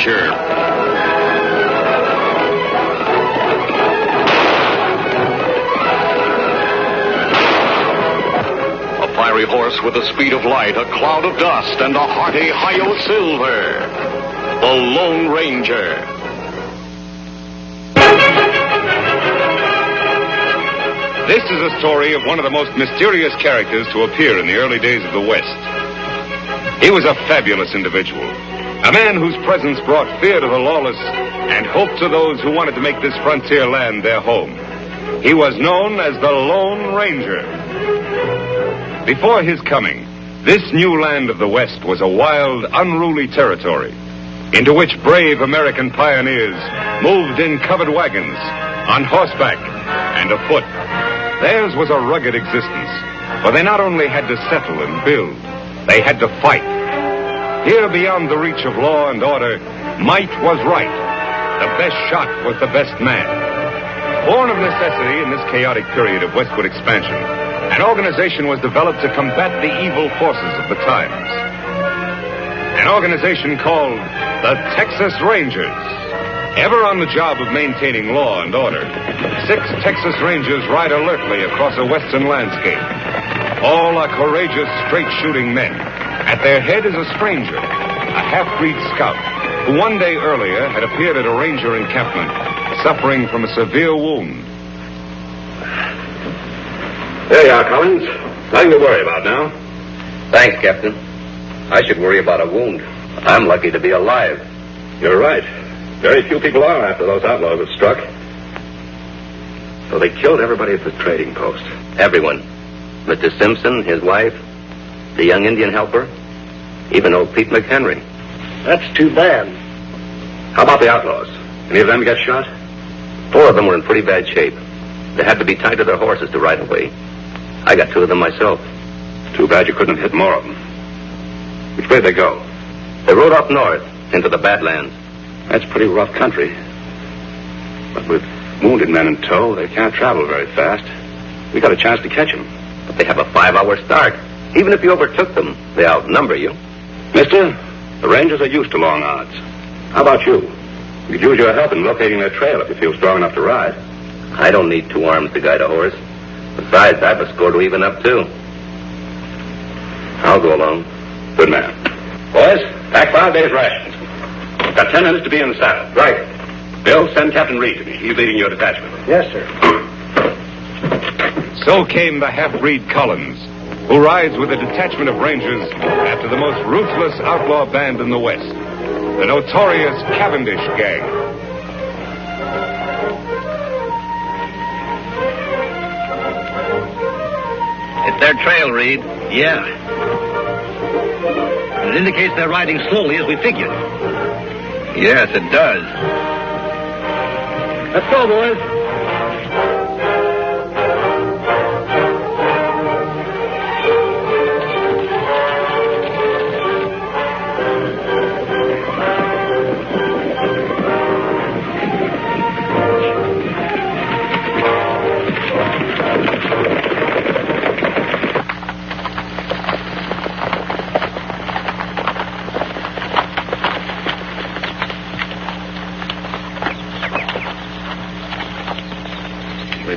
Ranger. A fiery horse with the speed of light, a cloud of dust, and a hearty hi-yo silver. The Lone Ranger. This is a story of one of the most mysterious characters to appear in the early days of the West. He was a fabulous individual, a man whose presence brought fear to the lawless and hope to those who wanted to make this frontier land their home. He was known as the Lone Ranger. Before his coming, this new land of the West was a wild, unruly territory into which brave American pioneers moved in covered wagons, on horseback, and afoot. Theirs was a rugged existence, for they not only had to settle and build, they had to fight. Here, beyond the reach of law and order, might was right. The best shot was the best man. Born of necessity in this chaotic period of westward expansion, an organization was developed to combat the evil forces of the times. An organization called the Texas Rangers. Ever on the job of maintaining law and order, 6 Texas Rangers ride alertly across a western landscape. All are courageous, straight-shooting men. At their head is a stranger, a half-breed scout, who one day earlier had appeared at a ranger encampment, suffering from a severe wound. There you are, Collins. Nothing to worry about now. Thanks, Captain. I should worry about a wound. I'm lucky to be alive. You're right. Very few people are after those outlaws were struck. So they killed everybody at the trading post. Everyone. Mr. Simpson, his wife, the young Indian helper, even old Pete McHenry. That's too bad. How about the outlaws? Any of them get shot? 4 of them were in pretty bad shape. They had to be tied to their horses to ride away. I got 2 of them myself. Too bad you couldn't have hit more of them. Which way did they go? They rode up north into the Badlands. That's pretty rough country. But with wounded men in tow, they can't travel very fast. We got a chance to catch them. But they have a 5-hour start. Even if you overtook them, they outnumber you. Mister, the Rangers are used to long odds. How about you? You could use your help in locating their trail if you feel strong enough to ride. I don't need 2 arms to guide a horse. Besides, I have a score to even up, too. I'll go along. Good man. Boys, pack 5 days' rations. Got 10 minutes to be in the saddle. Right. Bill, send Captain Reed to me. He's leading your detachment. Yes, sir. So came the half-breed Collins, who rides with a detachment of Rangers after the most ruthless outlaw band in the West, the notorious Cavendish Gang. It's their trail, Reed. Yeah. It indicates they're riding slowly as we figured. Yes, it does. Let's go, boys.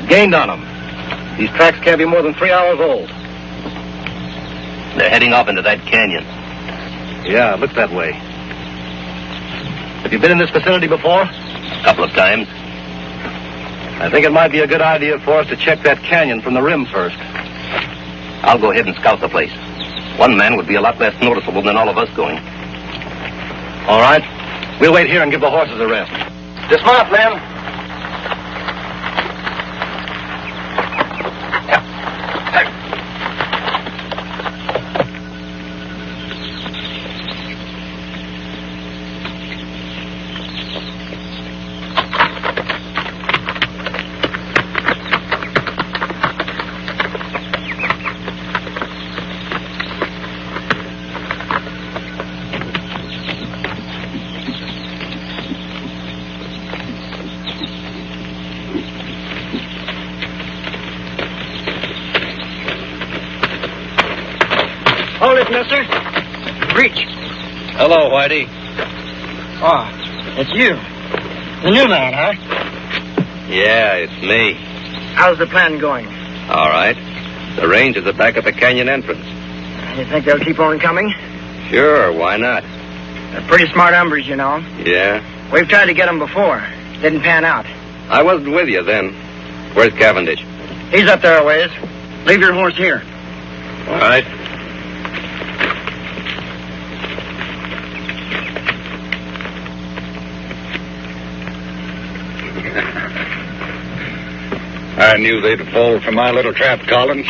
Gained on them. These tracks can't be more than 3 hours old. They're heading off into that canyon. Yeah, it looks that way. Have you been in this vicinity before? A couple of times. I think it might be a good idea for us to check that canyon from the rim first. I'll go ahead and scout the place. One man would be a lot less noticeable than all of us going. All right. We'll wait here and give the horses a rest. Dismount, men. Hold it, mister. Reach. Hello, Whitey. Oh, it's you. The new man, huh? Yeah, it's me. How's the plan going? All right. The range is back at the canyon entrance. You think they'll keep on coming? Sure, why not? They're pretty smart hombres, you know. Yeah? We've tried to get them before. Didn't pan out. I wasn't with you then. Where's Cavendish? He's up there a ways. Leave your horse here. All right. I knew they'd fall for my little trap, Collins.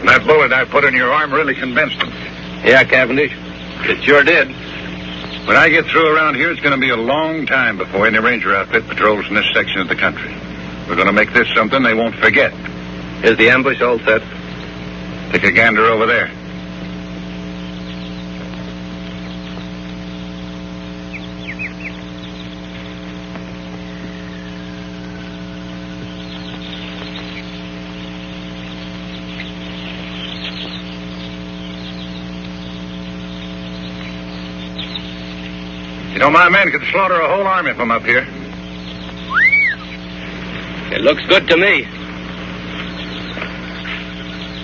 That bullet I put in your arm really convinced them. Yeah, Cavendish. It sure did. When I get through around here, it's going to be a long time before any ranger outfit patrols in this section of the country. We're going to make this something they won't forget. Is the ambush all set? Take a gander over there. You know, my men could slaughter a whole army from up here. It looks good to me.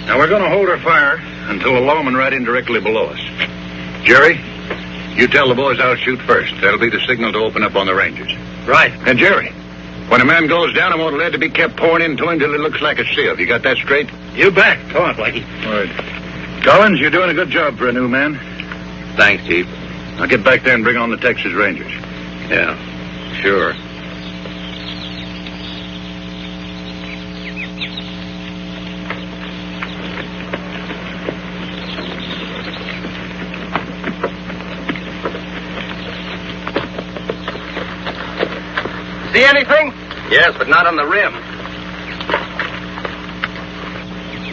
Now, we're going to hold our fire until the lawmen ride in directly below us. Jerry, you tell the boys I'll shoot first. That'll be the signal to open up on the Rangers. Right. And, Jerry, when a man goes down, I want lead to be kept pouring into him till he looks like a sieve. You got that straight? You bet. Come on, Blackie. All right. Collins, you're doing a good job for a new man. Thanks, Chief. Now get back there and bring on the Texas Rangers. Yeah, sure. See anything? Yes, but not on the rim.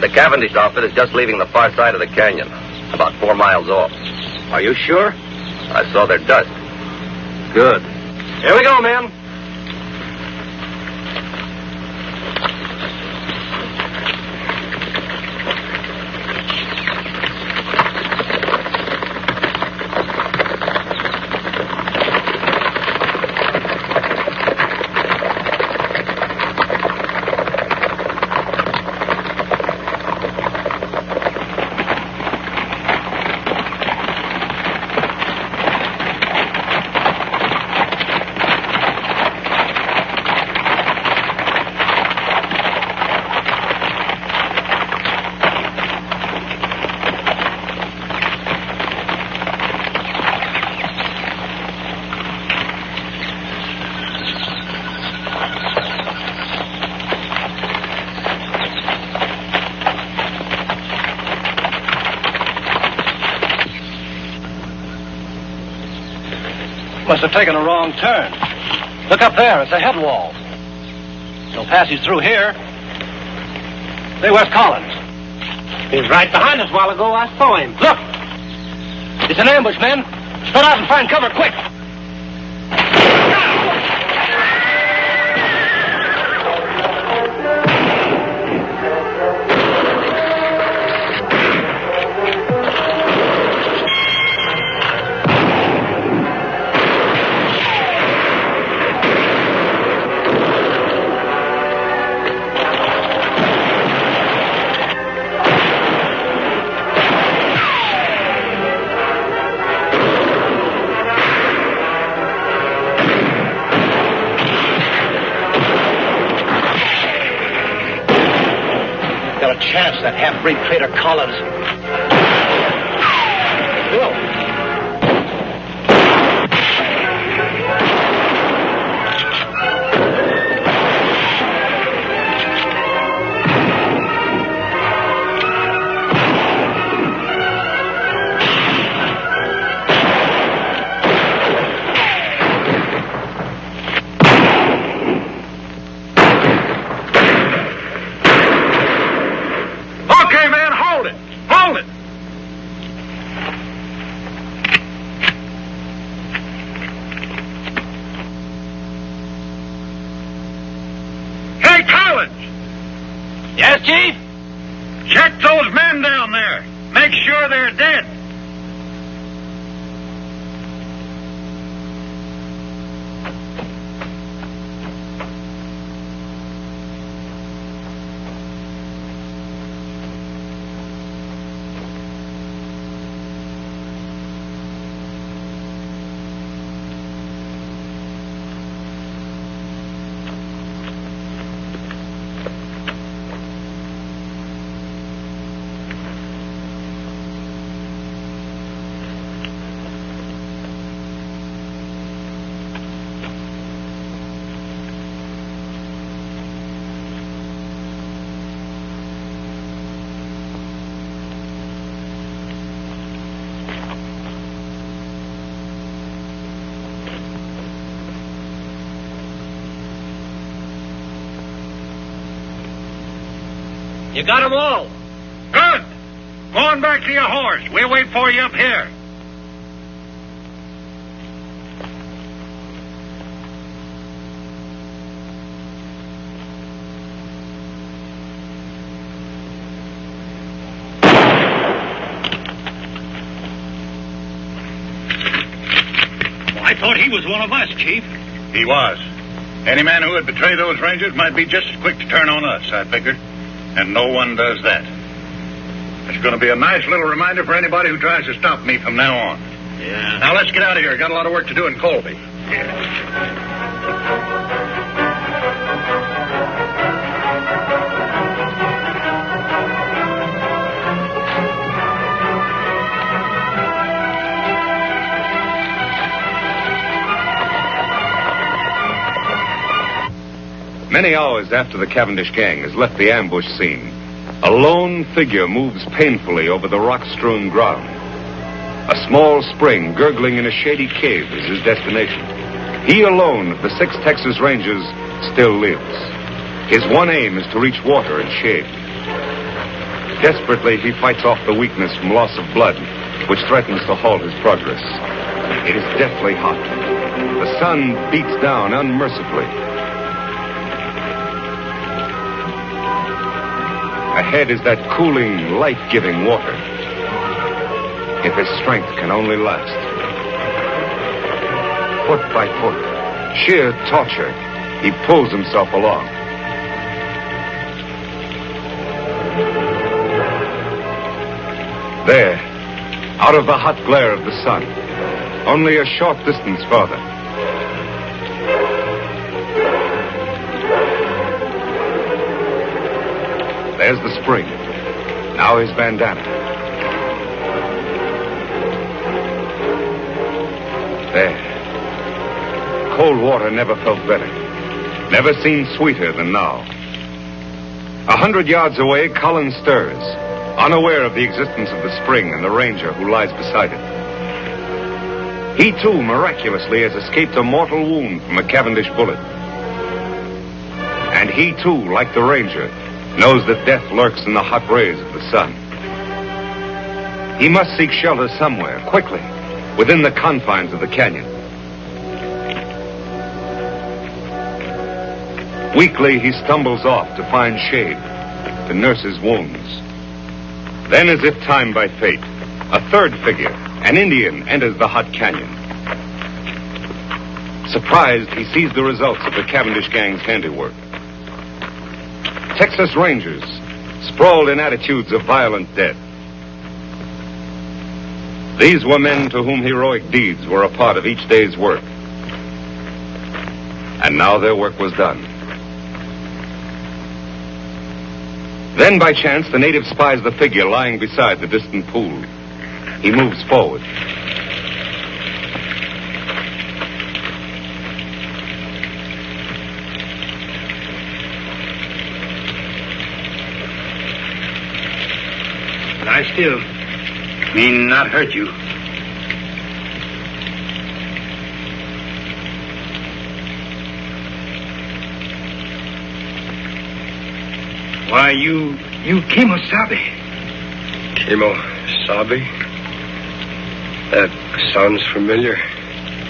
The Cavendish outfit is just leaving the far side of the canyon, about 4 miles off. Are you sure? I saw their dust. Good. Here we go, men. Must have taken a wrong turn. Look up there. It's a head wall. He'll pass you through here. Say, where's Collins? He was right behind us a while ago. I saw him. Look! It's an ambush, men. Spread out and find cover, quick! Got a chance, that half-breed traitor Collins. Bill. Okay, man, hold it. Hold it. Hey, Collins! Yes, Chief? Check those men down there. Make sure they're dead. You got them all. Good. Go on back to your horse. We'll wait for you up here. I thought he was one of us, Chief. He was. Any man who would betray those Rangers might be just as quick to turn on us, I figured. And no one does that. It's going to be a nice little reminder for anybody who tries to stop me from now on. Yeah. Now, let's get out of here. Got a lot of work to do in Colby. Many hours after the Cavendish gang has left the ambush scene, a lone figure moves painfully over the rock-strewn ground. A small spring gurgling in a shady cave is his destination. He alone of the 6 Texas Rangers still lives. His one aim is to reach water and shade. Desperately, he fights off the weakness from loss of blood, which threatens to halt his progress. It is deathly hot. The sun beats down unmercifully. Ahead is that cooling, life-giving water. If his strength can only last. Foot by foot, sheer torture, he pulls himself along. There, out of the hot glare of the sun, only a short distance farther. There's the spring. Now his bandana. There. Cold water never felt better. Never seemed sweeter than now. 100 yards away, Collins stirs, unaware of the existence of the spring and the ranger who lies beside it. He, too, miraculously has escaped a mortal wound from a Cavendish bullet. And he, too, like the ranger, knows that death lurks in the hot rays of the sun. He must seek shelter somewhere, quickly, within the confines of the canyon. Weakly, he stumbles off to find shade, to nurse his wounds. Then, as if timed by fate, a third figure, an Indian, enters the hot canyon. Surprised, he sees the results of the Cavendish gang's handiwork. Texas Rangers, sprawled in attitudes of violent death. These were men to whom heroic deeds were a part of each day's work. And now their work was done. Then, by chance, the native spies the figure lying beside the distant pool. He moves forward. Lie still. Mean not hurt you. Why, you Kemosabe. Kemosabe? That sounds familiar.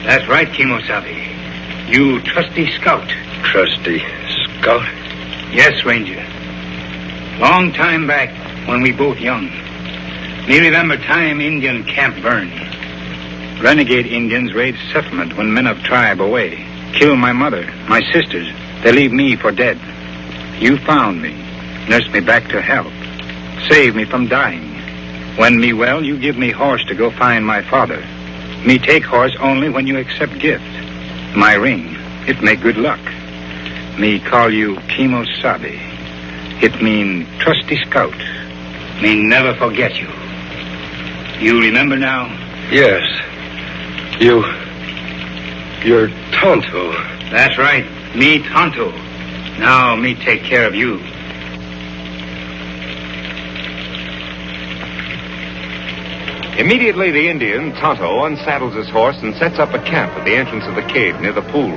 That's right, Kemosabe. You trusty scout. Trusty scout? Yes, Ranger. Long time back, when we both young. Me remember time Indian camp burn. Renegade Indians raid settlement when men of tribe away. Kill my mother, my sisters. They leave me for dead. You found me. Nursed me back to health. Saved me from dying. When me well, you give me horse to go find my father. Me take horse only when you accept gift. My ring, it make good luck. Me call you Kemosabe. It mean trusty scout. Me never forget you. You remember now? Yes. You're Tonto. That's right. Me Tonto. Now me take care of you. Immediately, the Indian, Tonto, unsaddles his horse and sets up a camp at the entrance of the cave near the pool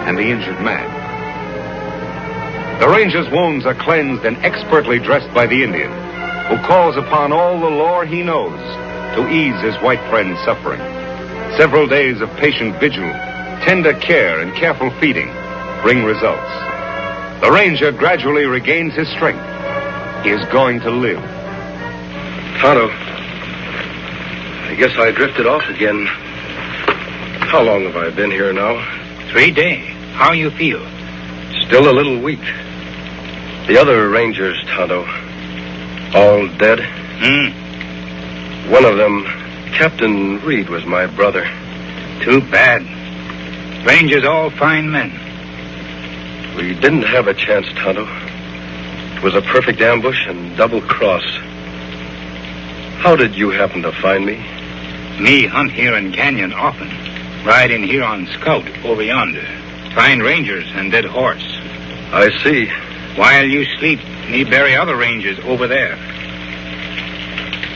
and the injured man. The ranger's wounds are cleansed and expertly dressed by the Indian, who calls upon all the lore he knows to ease his white friend's suffering. Several days of patient vigil, tender care, and careful feeding bring results. The ranger gradually regains his strength. He is going to live. Tonto, I guess I drifted off again. How long have I been here now? 3 days. How you feel? Still a little weak. The other rangers, Tonto, all dead? One of them, Captain Reed, was my brother. Too bad. Rangers all fine men. We didn't have a chance, Tonto. It was a perfect ambush and double cross. How did you happen to find me? Me hunt here in canyon often. Ride in here on scout over yonder. Find rangers and dead horse. I see. While you sleep, me bury other rangers over there.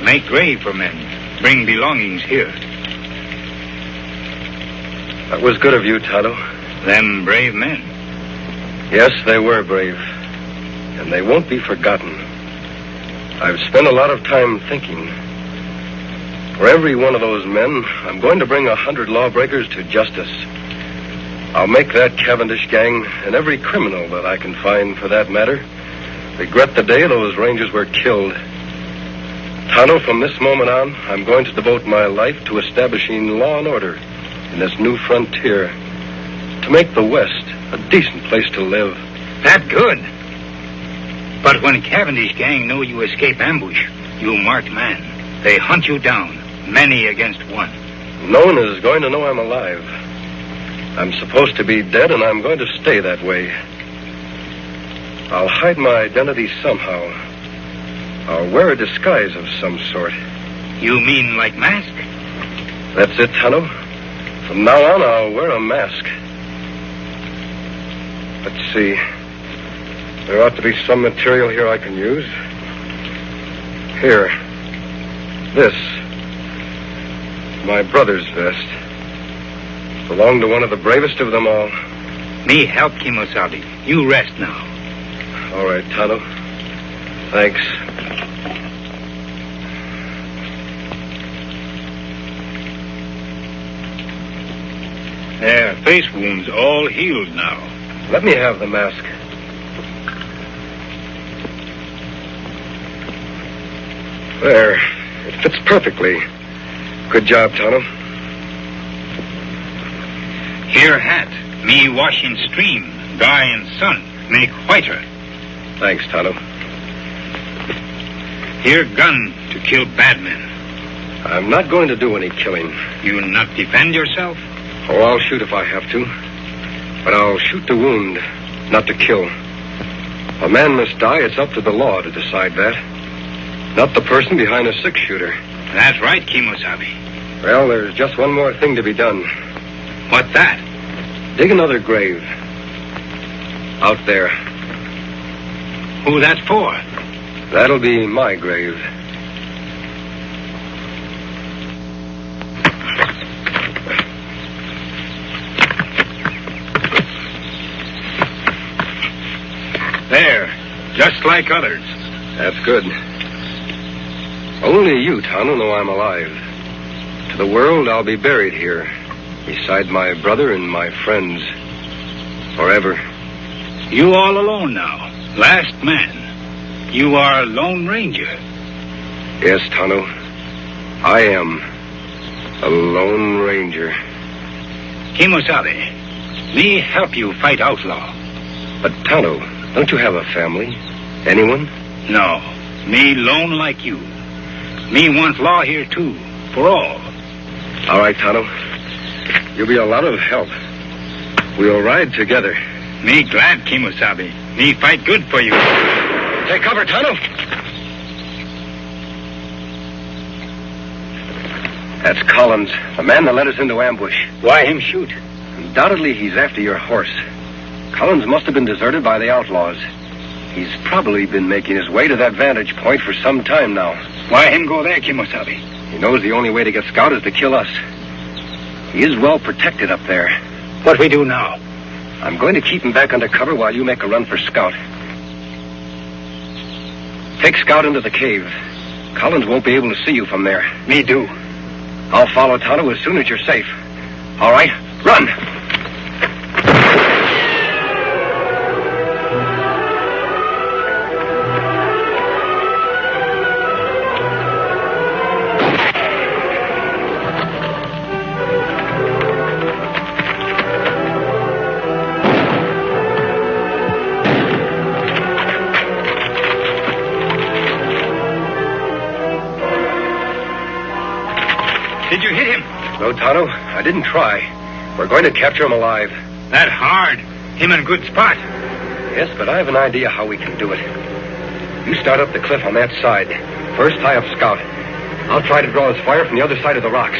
Make grave for men. Bring belongings here. That was good of you, Tonto. Them brave men. Yes, they were brave. And they won't be forgotten. I've spent a lot of time thinking. For every one of those men, I'm going to bring 100 lawbreakers to justice. I'll make that Cavendish gang, and every criminal that I can find for that matter, regret the day those rangers were killed. Tonto, from this moment on, I'm going to devote my life to establishing law and order in this new frontier, to make the West a decent place to live. That good. But when Cavendish gang know you escape ambush, you marked man. They hunt you down, many against one. No one is going to know I'm alive. I'm supposed to be dead, and I'm going to stay that way. I'll hide my identity somehow. I'll wear a disguise of some sort. You mean like mask? That's it, Tonto. From now on, I'll wear a mask. Let's see. There ought to be some material here I can use. Here. This. My brother's vest. Belonged to one of the bravest of them all. Me help Kimosabe. You rest now. All right, Tonto. Thanks. Their face wounds all healed now. Let me have the mask. There. It fits perfectly. Good job, Tonto. Here hat. Me wash in stream. Dry in sun. Make whiter. Thanks, Tonto. Here gun to kill bad men. I'm not going to do any killing. You not defend yourself? Oh, I'll shoot if I have to. But I'll shoot to wound, not to kill. A man must die. It's up to the law to decide that. Not the person behind a six-shooter. That's right, Kimosabe. Well, there's just one more thing to be done. What's that? Dig another grave. Out there. Who that's for? That'll be my grave. There. Just like others. That's good. Only you, Tonto, know I'm alive. To the world, I'll be buried here, beside my brother and my friends. Forever. You all alone now. Last man. You are a lone ranger. Yes, Tonto. I am a lone ranger. Kimosabe, me help you fight Outlaw. But, Tonto, don't you have a family? Anyone? No. Me lone like you. Me want law here, too. For all. All right, Tonto. You'll be a lot of help. We'll ride together. Me glad, Kimosabe. Me fight good for you. Take cover, Tonto. That's Collins, the man that led us into ambush. Why him shoot? Undoubtedly, he's after your horse. Collins must have been deserted by the outlaws. He's probably been making his way to that vantage point for some time now. Why him go there, Kimosabe? He knows the only way to get Scout is to kill us. He is well protected up there. What we do now? I'm going to keep him back under cover while you make a run for Scout. Take Scout into the cave. Collins won't be able to see you from there. Me do. I'll follow Tonto as soon as you're safe. All right, run! Did you hit him? No, Tonto, I didn't try. We're going to capture him alive. That hard. Him in good spot. Yes, but I have an idea how we can do it. You start up the cliff on that side. First, tie up Scout. I'll try to draw his fire from the other side of the rocks.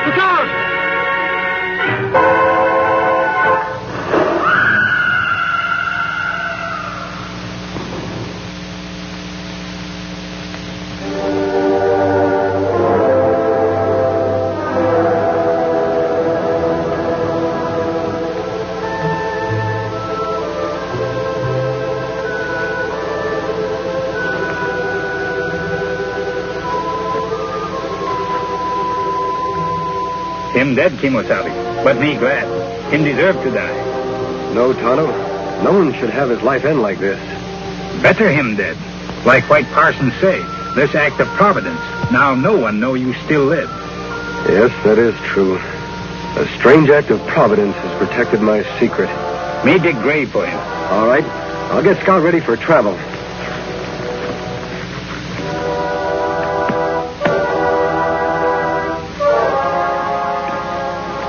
Look out! Him dead, Kimosabe, but me glad. Him deserve to die. No, Tonto. No one should have his life end like this. Better him dead. Like White Parson say, this act of providence. Now no one know you still live. Yes, that is true. A strange act of providence has protected my secret. Me dig grave for him. All right. I'll get Scout ready for travel.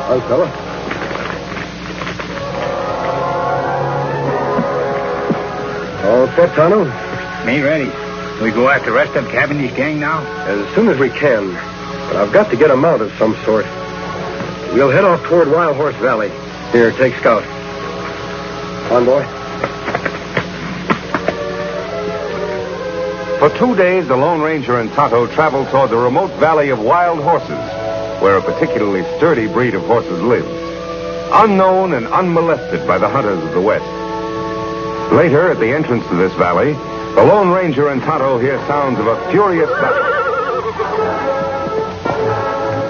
Hi, fella. All set, Tonto? Me ready. We go after the rest of Cavendish's gang now? As soon as we can. But I've got to get a mount of some sort. We'll head off toward Wild Horse Valley. Here, take Scout. On, boy. For 2 days, the Lone Ranger and Tonto traveled toward the remote valley of Wild Horses, where a particularly sturdy breed of horses lives, unknown and unmolested by the hunters of the West. Later, at the entrance to this valley, the Lone Ranger and Tonto hear sounds of a furious battle.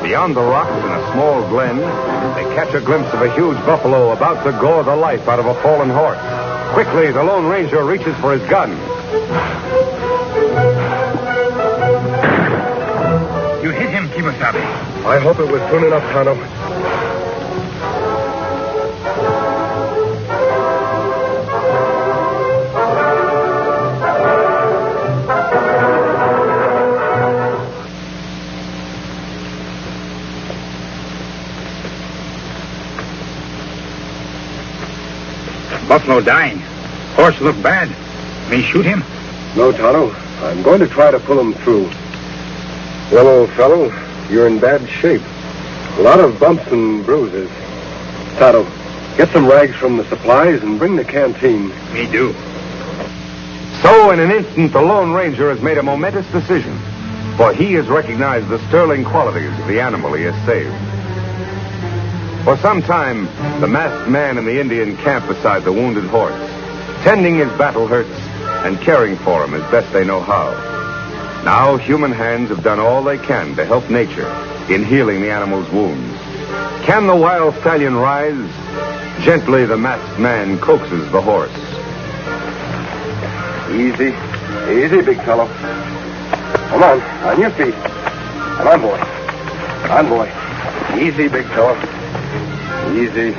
Beyond the rocks in a small glen, they catch a glimpse of a huge buffalo about to gore the life out of a fallen horse. Quickly, the Lone Ranger reaches for his gun. You hit him, Kimosabe. I hope it was soon enough, Tonto. Buffalo dying. Horse look bad. Me shoot him? No, Tonto. I'm going to try to pull him through. Well, old fellow, you're in bad shape. A lot of bumps and bruises. Tonto, get some rags from the supplies and bring the canteen. Me do. So, in an instant, the Lone Ranger has made a momentous decision, for he has recognized the sterling qualities of the animal he has saved. For some time, the masked man in the Indian camp beside the wounded horse, tending his battle hurts and caring for him as best they know how. Now, human hands have done all they can to help nature in healing the animal's wounds. Can the wild stallion rise? Gently, the masked man coaxes the horse. Easy. Easy, big fellow. Come on your feet. Come on, boy. Come on, boy. Easy, big fellow. Easy.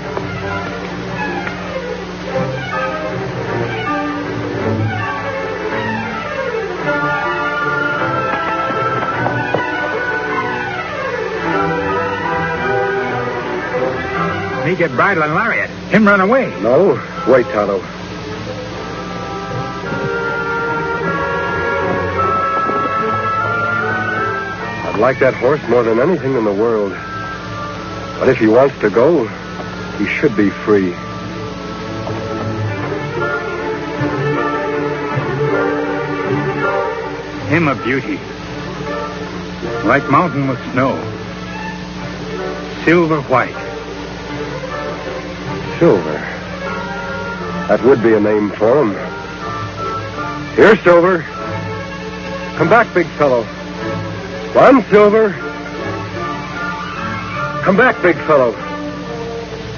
Me get bridle and lariat. Him run away. No, wait, Tonto. I'd like that horse more than anything in the world. But if he wants to go, he should be free. Him a beauty. Like mountain with snow. Silver white. Silver. That would be a name for him. Here, Silver. Come back, big fellow. Come on, Silver. Come back, big fellow.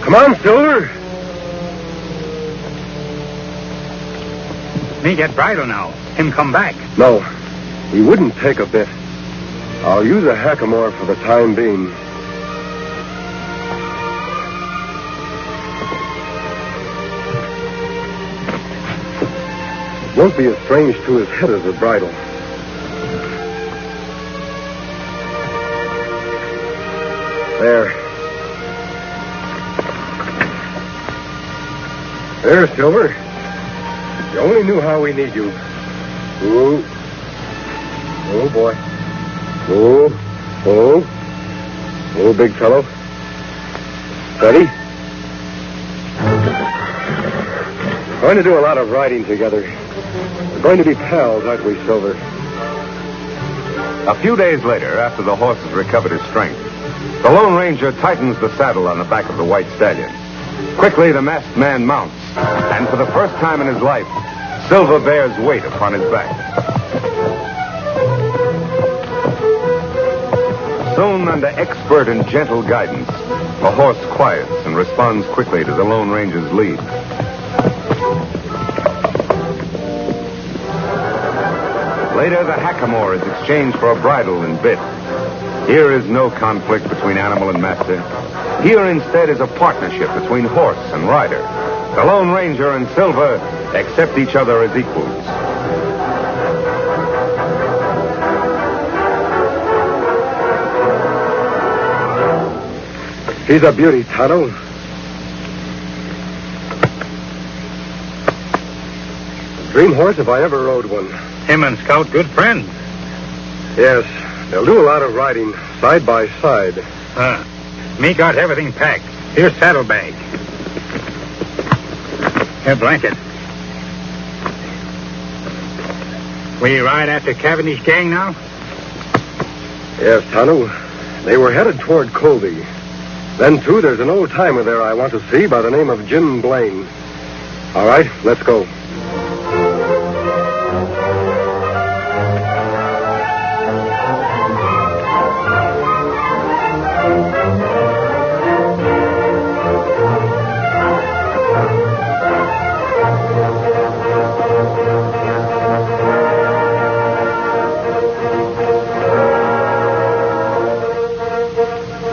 Come on, Silver. Me get bridle now. Him come back. No, he wouldn't take a bit. I'll use a hackamore for the time being. Won't be as strange to his head as a bridle. There. There, Silver. You only knew how we need you. Ooh. Oh, boy. Oh, big fellow. Steady. We're going to do a lot of riding together. We're going to be pals, aren't we, Silver? A few days later, after the horse has recovered his strength, the Lone Ranger tightens the saddle on the back of the white stallion. Quickly, the masked man mounts, and for the first time in his life, Silver bears weight upon his back. Soon, under expert and gentle guidance, the horse quiets and responds quickly to the Lone Ranger's lead. Later, the hackamore is exchanged for a bridle and bit. Here is no conflict between animal and master. Here, instead, is a partnership between horse and rider. The Lone Ranger and Silver accept each other as equals. He's a beauty, Tonto. Dream horse if I ever rode one. Him and Scout good friends. Yes, they'll do a lot of riding, side by side. Me got everything packed. Here's saddlebag. Here, blanket. We ride after Cavendish gang now? Yes, Tonto. They were headed toward Colby. Then, too, there's an old-timer there I want to see by the name of Jim Blaine. All right, let's go.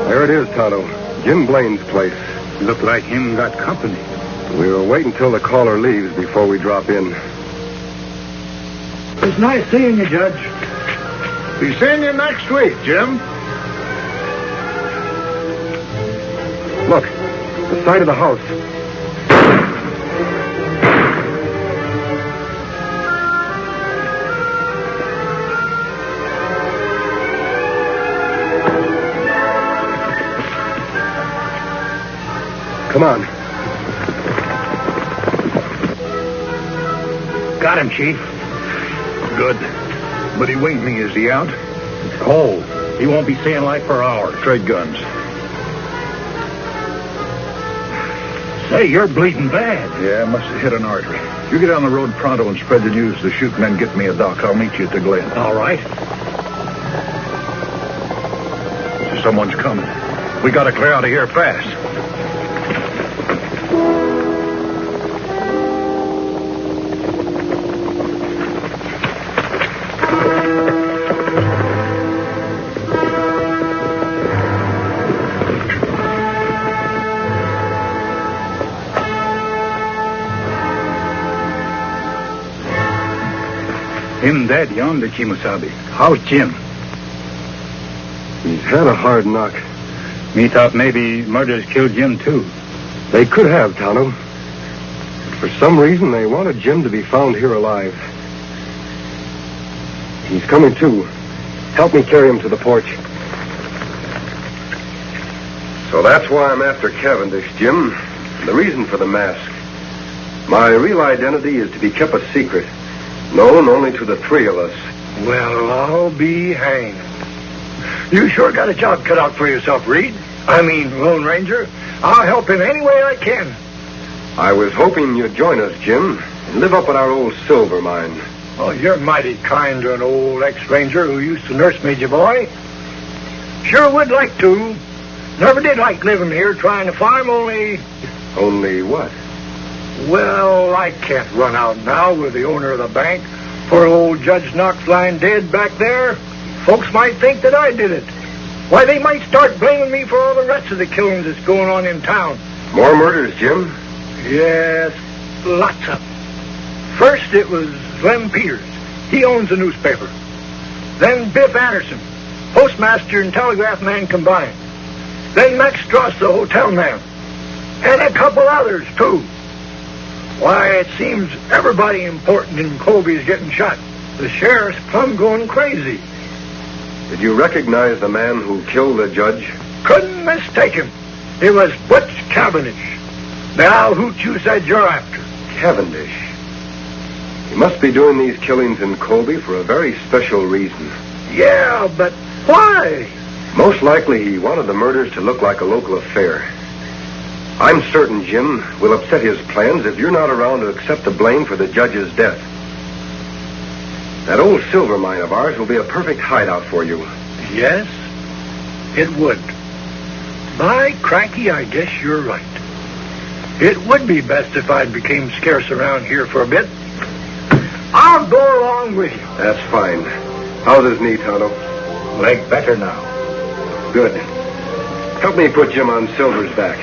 There it is, Tonto. Jim Blaine's place. Look like him got company. We'll wait until the caller leaves before we drop in. It's nice seeing you, Judge. Be seeing you next week, Jim. Look, the side of the house. Come on. Got him, Chief. Good. But he winged me. Is he out? It's cold. He won't be seeing light for hours. Trade guns. Say, you're bleeding bad. Yeah, must have hit an artery. You get on the road pronto and spread the news. The shoot men get me a doc. I'll meet you at the Glen. All right. Someone's coming. We gotta clear out of here fast. Him dead yonder, Kimosabe. How's Jim? He's had a hard knock. Me thought maybe murders killed Jim, too. They could have, Tonto. For some reason, they wanted Jim to be found here alive. He's coming, too. Help me carry him to the porch. So that's why I'm after Cavendish, Jim. The reason for the mask. My real identity is to be kept a secret, known only to the three of us. Well, I'll be hanged. You sure got a job cut out for yourself, Reed. I mean, Lone Ranger. I'll help in any way I can. I was hoping you'd join us, Jim, and live up at our old silver mine. Oh, you're mighty kind to an old ex-ranger who used to nurse me, your boy. Sure would like to. Never did like living here trying to farm, only... Only what? Well, I can't run out now with the owner of the bank. Poor old Judge Knox lying dead back there. Folks might think that I did it. Why, they might start blaming me for all the rest of the killings that's going on in town. More murders, Jim? Yes, lots of them. First, it was Lem Peters. He owns a newspaper. Then Biff Anderson, postmaster and telegraph man combined. Then Max Strauss, the hotel man. And a couple others, too. Why, it seems everybody important in Colby is getting shot. The sheriff's plumb going crazy. Did you recognize the man who killed the judge? Couldn't mistake him. It was Butch Cavendish. Now, who you said you're after? Cavendish. He must be doing these killings in Colby for a very special reason. Yeah, but why? Most likely he wanted the murders to look like a local affair. I'm certain, Jim, will upset his plans if you're not around to accept the blame for the judge's death. That old silver mine of ours will be a perfect hideout for you. Yes, it would. By cranky, I guess you're right. It would be best if I became scarce around here for a bit. I'll go along with you. That's fine. How's his knee, Tonto? Leg better now. Good. Help me put Jim on Silver's back.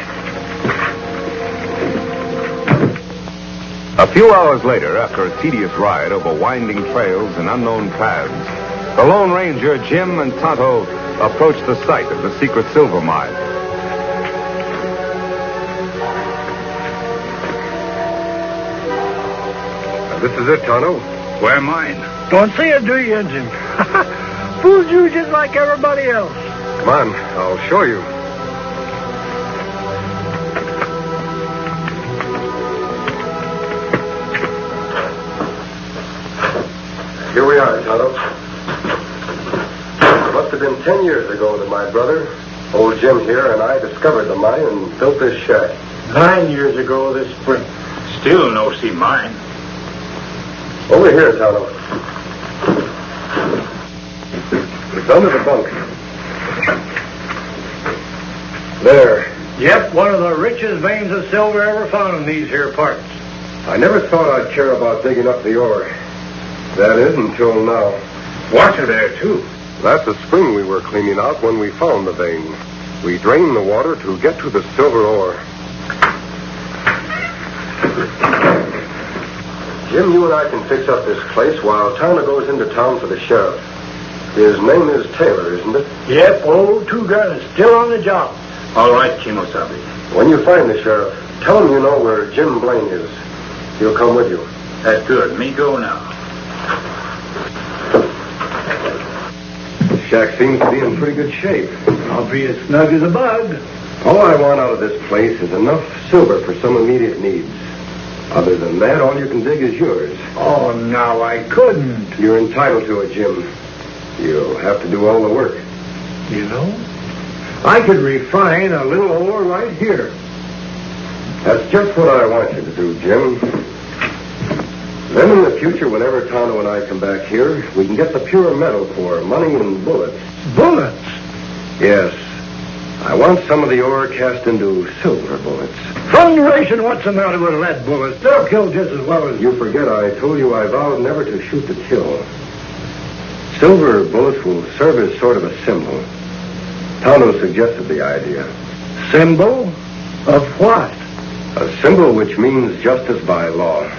A few hours later, after a tedious ride over winding trails and unknown paths, the Lone Ranger, Jim, and Tonto approached the site of the secret silver mine. This is it, Tonto. Where mine? Don't see it, do you, Jim? Fooled you just like everybody else. Come on, I'll show you. Here we are, Tonto. It must have been 10 years ago that my brother, old Jim here, and I discovered the mine and built this shack. 9 years ago this spring. Still no see mine. Over here, Tonto. It's under the bunk. There. Yep, one of the richest veins of silver ever found in these here parts. I never thought I'd care about digging up the ore. That is, until now. Water there, too. That's a spring we were cleaning out when we found the vein. We drained the water to get to the silver ore. Jim, you and I can fix up this place while Tonto goes into town for the sheriff. His name is Taylor, isn't it? Yep, old Two-Gun is still on the job. All right, Kimosabe. When you find the sheriff, tell him you know where Jim Blaine is. He'll come with you. That's good. Me go now. The shack seems to be in pretty good shape. I'll be as snug as a bug. All I want out of this place is enough silver for some immediate needs. Other than that, all you can dig is yours. Oh, now I couldn't. You're entitled to it, Jim. You'll have to do all the work. You know, I could refine a little ore right here. That's just what I want you to do, Jim. Then in the future, whenever Tonto and I come back here, we can get the pure metal for money and bullets. Bullets? Yes. I want some of the ore cast into silver bullets. Thunderation, what's the matter with lead bullets? They'll kill just as well as... You forget I told you I vowed never to shoot to kill. Silver bullets will serve as sort of a symbol. Tonto suggested the idea. Symbol? Of what? A symbol which means justice by law.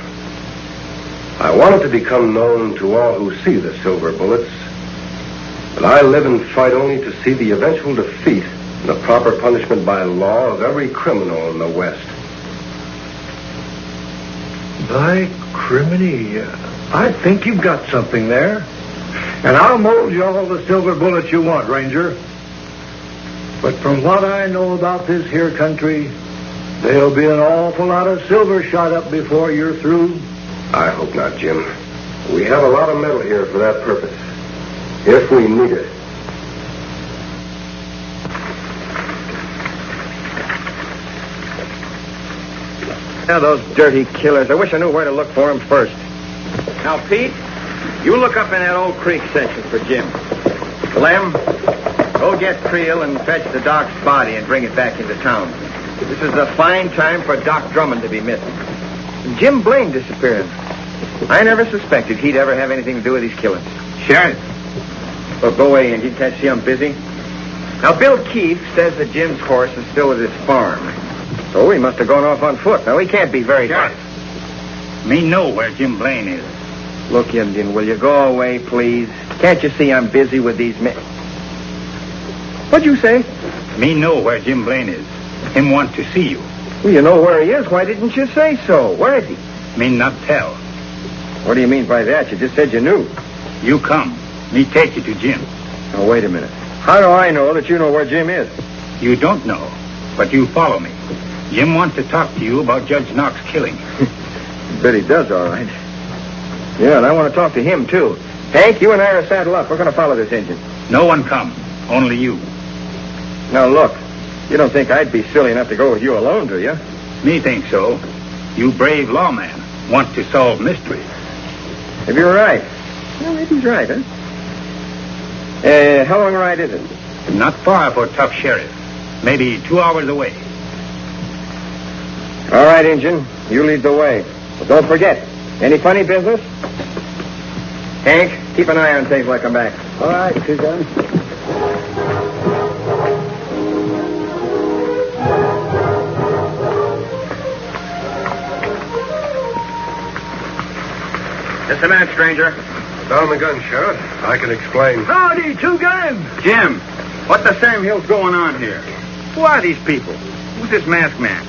I want it to become known to all who see the silver bullets that I live and fight only to see the eventual defeat and the proper punishment by law of every criminal in the West. By criminy, I think you've got something there. And I'll mold you all the silver bullets you want, Ranger. But from what I know about this here country, there'll be an awful lot of silver shot up before you're through. I hope not, Jim. We have a lot of metal here for that purpose. If we need it. Now, those dirty killers. I wish I knew where to look for them first. Now, Pete, you look up in that old creek section for Jim. Clem, go get Creel and fetch the doc's body and bring it back into town. This is a fine time for Doc Drummond to be missing. And Jim Blaine disappearing. I never suspected he'd ever have anything to do with these killings. Sheriff. Well, go away, and you can't see I'm busy. Now, Bill Keith says that Jim's horse is still at his farm. So he must have gone off on foot. Now, he can't be very far. Me know where Jim Blaine is. Look, Indian, will you go away, please? Can't you see I'm busy with these men? What'd you say? Me know where Jim Blaine is. Him want to see you. Well, you know where he is. Why didn't you say so? Where is he? Me not tell. What do you mean by that? You just said you knew. You come. Me take you to Jim. Now, wait a minute. How do I know that you know where Jim is? You don't know, but you follow me. Jim wants to talk to you about Judge Knox killing. Bet he does, all right. Yeah, and I want to talk to him, too. Hank, you and I are saddle up. We're going to follow this engine. No one come. Only you. Now, look. You don't think I'd be silly enough to go with you alone, do you? Me think so. You brave lawman. Want to solve mysteries. Maybe you're right. Well, maybe he's right, huh? How long a ride is it? Not far for Tough Sheriff. Maybe 2 hours away. All right, Injun. You lead the way. But don't forget, any funny business? Hank, keep an eye on things when I come back. All right, two guns. Just a minute, stranger. Down the gun, Sheriff. I can explain. Howdy, two guns. Jim, what the Sam Hill's going on here? Who are these people? Who's this masked man?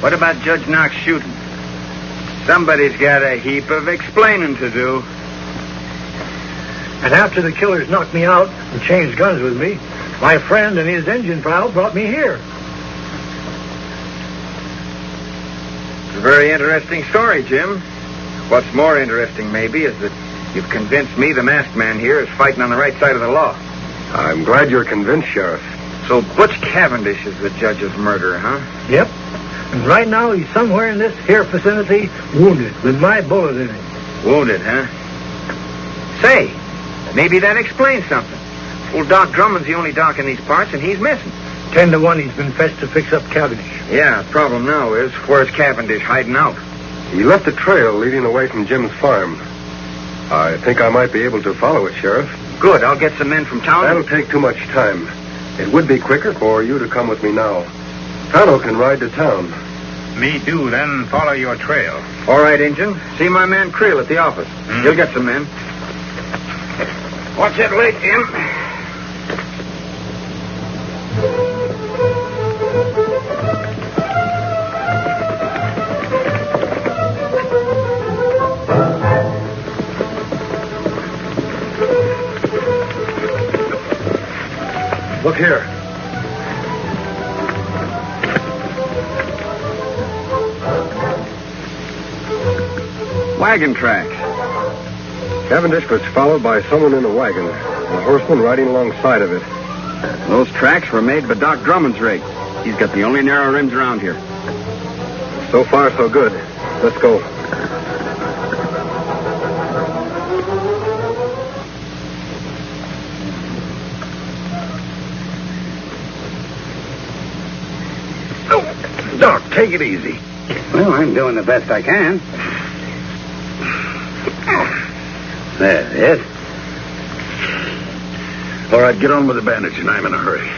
What about Judge Knox shooting? Somebody's got a heap of explaining to do. And after the killers knocked me out and changed guns with me, my friend and his engine pal brought me here. It's a very interesting story, Jim. What's more interesting, maybe, is that you've convinced me the masked man here is fighting on the right side of the law. I'm glad you're convinced, Sheriff. So Butch Cavendish is the judge's murderer, huh? Yep. And right now he's somewhere in this here vicinity, wounded, with my bullet in him. Wounded, huh? Say, maybe that explains something. Old Doc Drummond's the only doc in these parts, and he's missing. 10 to 1 he's been fetched to fix up Cavendish. Yeah, the problem now is, where's Cavendish hiding out? He left a trail leading away from Jim's farm. I think I might be able to follow it, Sheriff. Good, I'll get some men from town. That'll take too much time. It would be quicker for you to come with me now. Tonto can ride to town. Me do, then follow your trail. All right, Injun. See my man Creel at the office. He'll get some men. Watch that leg, Jim. Look here. Wagon tracks. Cavendish was followed by someone in a wagon, a horseman riding alongside of it. Those tracks were made by Doc Drummond's rig. He's got the only narrow rims around here. So far, so good. Let's go. Oh, Doc, take it easy. Well, I'm doing the best I can. There, yes. All right, get on with the bandaging. I'm in a hurry.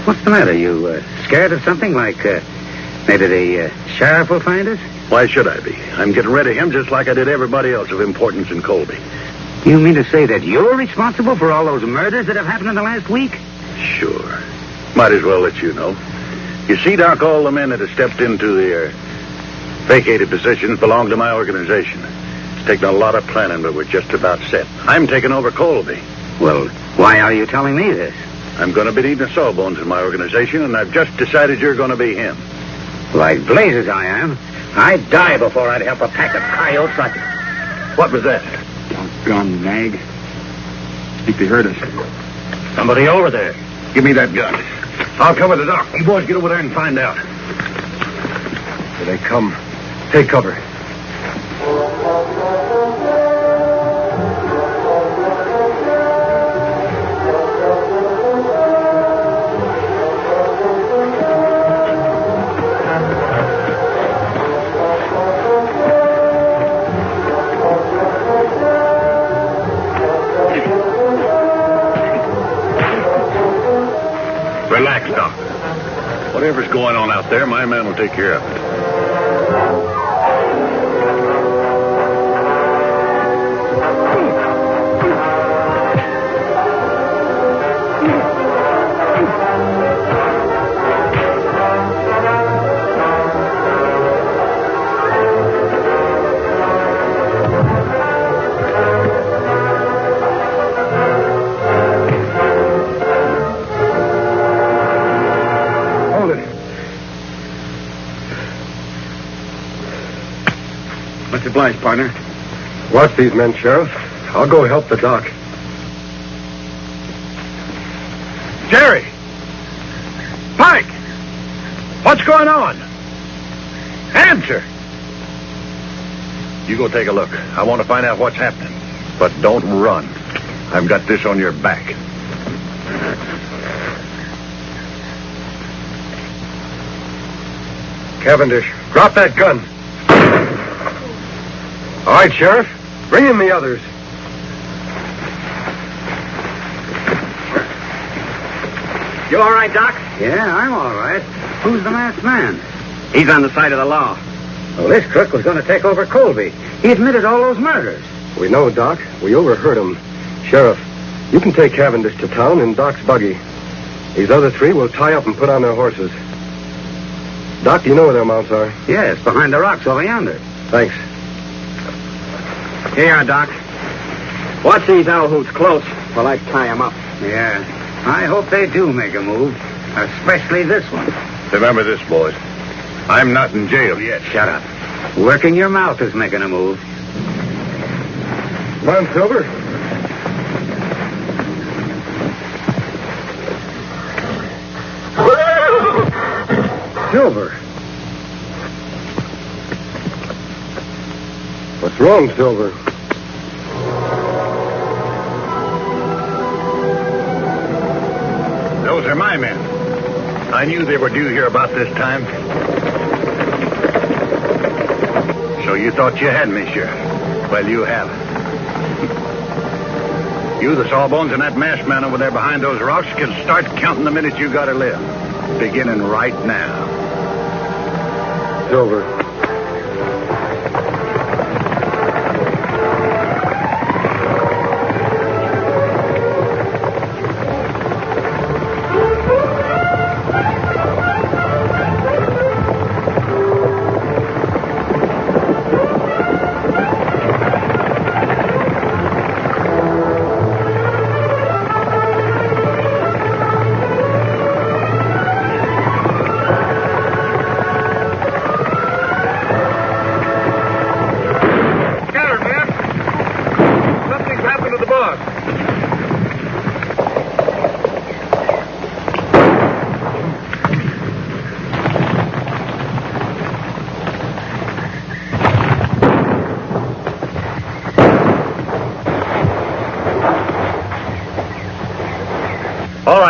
What's the matter? You scared of something like maybe the sheriff will find us? Why should I be? I'm getting rid of him just like I did everybody else of importance in Colby. You mean to say that you're responsible for all those murders that have happened in the last week? Sure. Might as well let you know. You see, Doc, all the men that have stepped into their vacated positions belong to my organization. It's taken a lot of planning, but we're just about set. I'm taking over Colby. Well, why are you telling me this? I'm going to be needing a sawbones in my organization, and I've just decided you're going to be him. Like blazes I am. I'd die before I'd help a pack of coyotes like... What was that? Doggone nag. I think they heard us. Somebody over there. Give me that gun. I'll cover the dock. You boys get over there and find out. Here they come. Take cover. Relax, Doc. Whatever's going on out there, my man will take care of it. Much obliged, partner. Watch these men, Sheriff. I'll go help the doc. Jerry! Pike! What's going on? Answer! You go take a look. I want to find out what's happening. But don't run. I've got this on your back. Cavendish, drop that gun. All right, Sheriff. Bring in the others. You all right, Doc? Yeah, I'm all right. Who's the masked man? He's on the side of the law. Well, this crook was going to take over Colby. He admitted all those murders. We know, Doc. We overheard him. Sheriff, you can take Cavendish to town in Doc's buggy. These other three will tie up and put on their horses. Doc, do you know where their mounts are? Yes, behind the rocks over yonder. Thanks. Here you are, Doc. Watch these owl hoots close while I tie them up. Yeah, I hope they do make a move, especially this one. Remember this, boys. I'm not in jail yet. Shut up. Working your mouth is making a move. Come on, Silver. Silver. What's wrong, Silver? Those are my men. I knew they were due here about this time. So you thought you had me, Sheriff. Well, you haven't. You, the sawbones, and that masked man over there behind those rocks can start counting the minutes you gotta live. Beginning right now. Silver.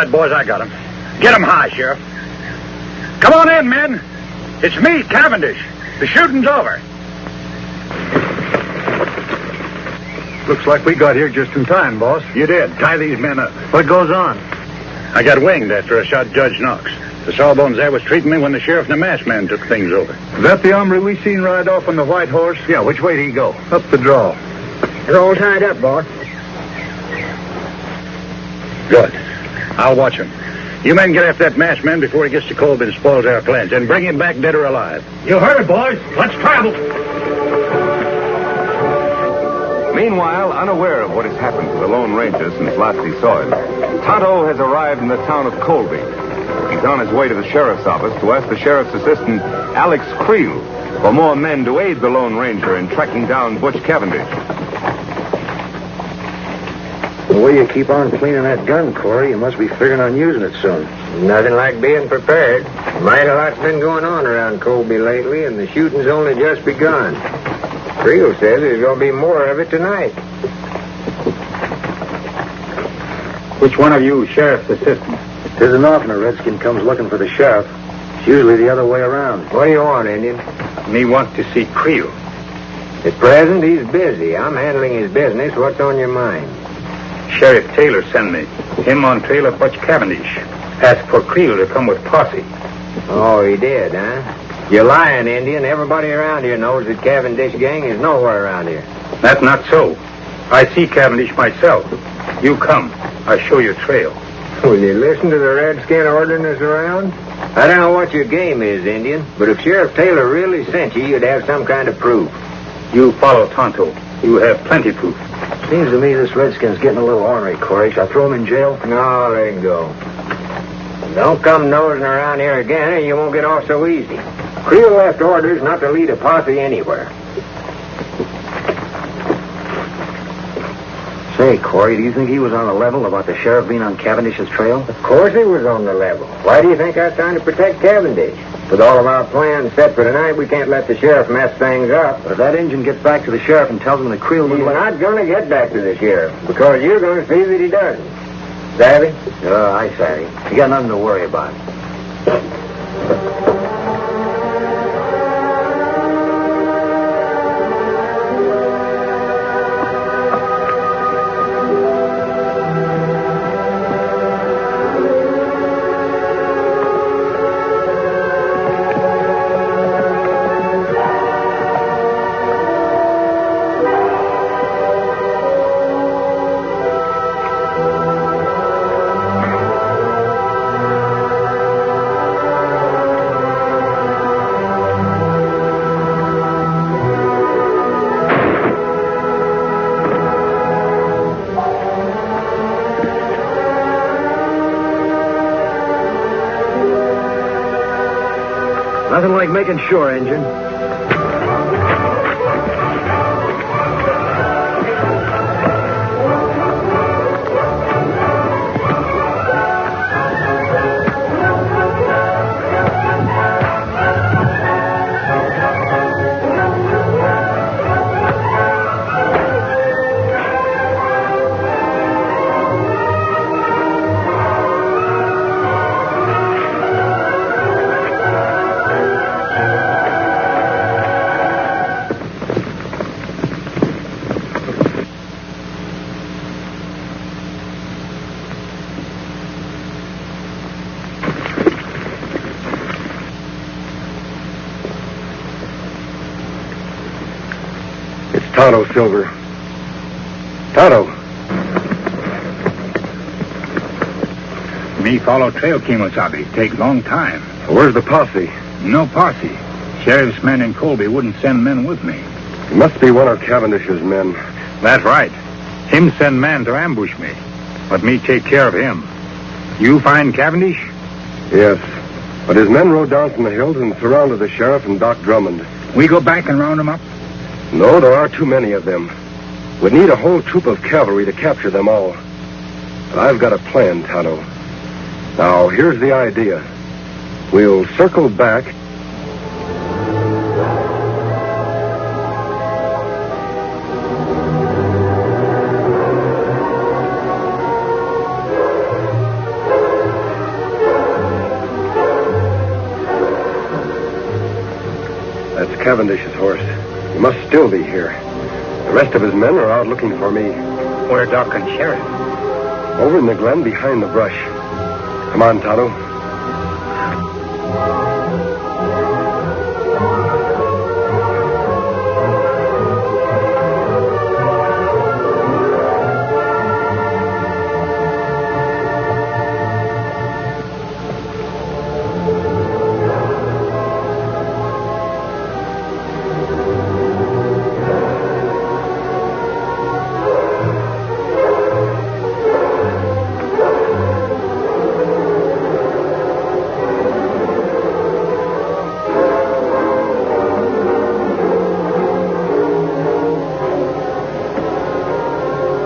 right, boys, I got him. Get him high, Sheriff. Come on in, men. It's me, Cavendish. The shooting's over. Looks like we got here just in time, boss. You did. Tie these men up. What goes on? I got winged after I shot Judge Knox. The sawbones there was treating me when the sheriff and the masked man took things over. Is that the hombre we seen ride off on the white horse? Yeah, which way did he go? Up the draw. They're all tied up, boss. Good. I'll watch him. You men get after that masked man before he gets to Colby and spoils our plans, and bring him back dead or alive. You heard it, boys. Let's travel. Meanwhile, unaware of what has happened to the Lone Ranger since last he saw him, Tonto has arrived in the town of Colby. He's on his way to the sheriff's office to ask the sheriff's assistant, Alex Creel, for more men to aid the Lone Ranger in tracking down Butch Cavendish. The way you keep on cleaning that gun, Corey, you must be figuring on using it soon. Nothing like being prepared. Mighty lot's been going on around Colby lately, and the shooting's only just begun. Creel says there's going to be more of it tonight. Which one of you, sheriff's assistant? Tisn't often a redskin comes looking for the sheriff. It's usually the other way around. What do you want, Indian? Me want to see Creel. At present, he's busy. I'm handling his business. What's on your mind? Sheriff Taylor sent me. Him on trail of Butch Cavendish. Asked for Creel to come with posse. Oh, he did, huh? You're lying, Indian. Everybody around here knows that Cavendish gang is nowhere around here. That's not so. I see Cavendish myself. You come. I'll show you trail. Will you listen to the redskin ordering us around? I don't know what your game is, Indian, but if Sheriff Taylor really sent you, you'd have some kind of proof. You follow Tonto. You have plenty proof. Seems to me this redskin's getting a little ornery, Corey. Shall I throw him in jail? No, let him go. Don't come nosing around here again, or you won't get off so easy. Creel left orders not to lead a posse anywhere. Say, Corey, do you think he was on the level about the sheriff being on Cavendish's trail? Of course he was on the level. Why do you think I was trying to protect Cavendish? With all of our plans set for tonight, we can't let the sheriff mess things up. But if that Injun gets back to the sheriff and tells him that Creel He's not going to get back to the sheriff, because you're going to see that he doesn't. Savvy? Oh, I savvy. You got nothing to worry about. Nothing like making sure, Injun. Tonto, Silver. Tonto. Me follow trail, Kimosabe. Take long time. Where's the posse? No posse. Sheriff's men in Colby wouldn't send men with me. It must be one of Cavendish's men. That's right. Him send man to ambush me. But me take care of him. You find Cavendish? Yes. But his men rode down from the hills and surrounded the sheriff and Doc Drummond. We go back and round them up? No, there are too many of them. We'd need a whole troop of cavalry to capture them all. But I've got a plan, Tonto. Now, here's the idea. We'll circle back. Cavendish's horse. He must still be here. The rest of his men are out looking for me. Where Doc and Sheriff? Over in the glen behind the brush. Come on, Tonto.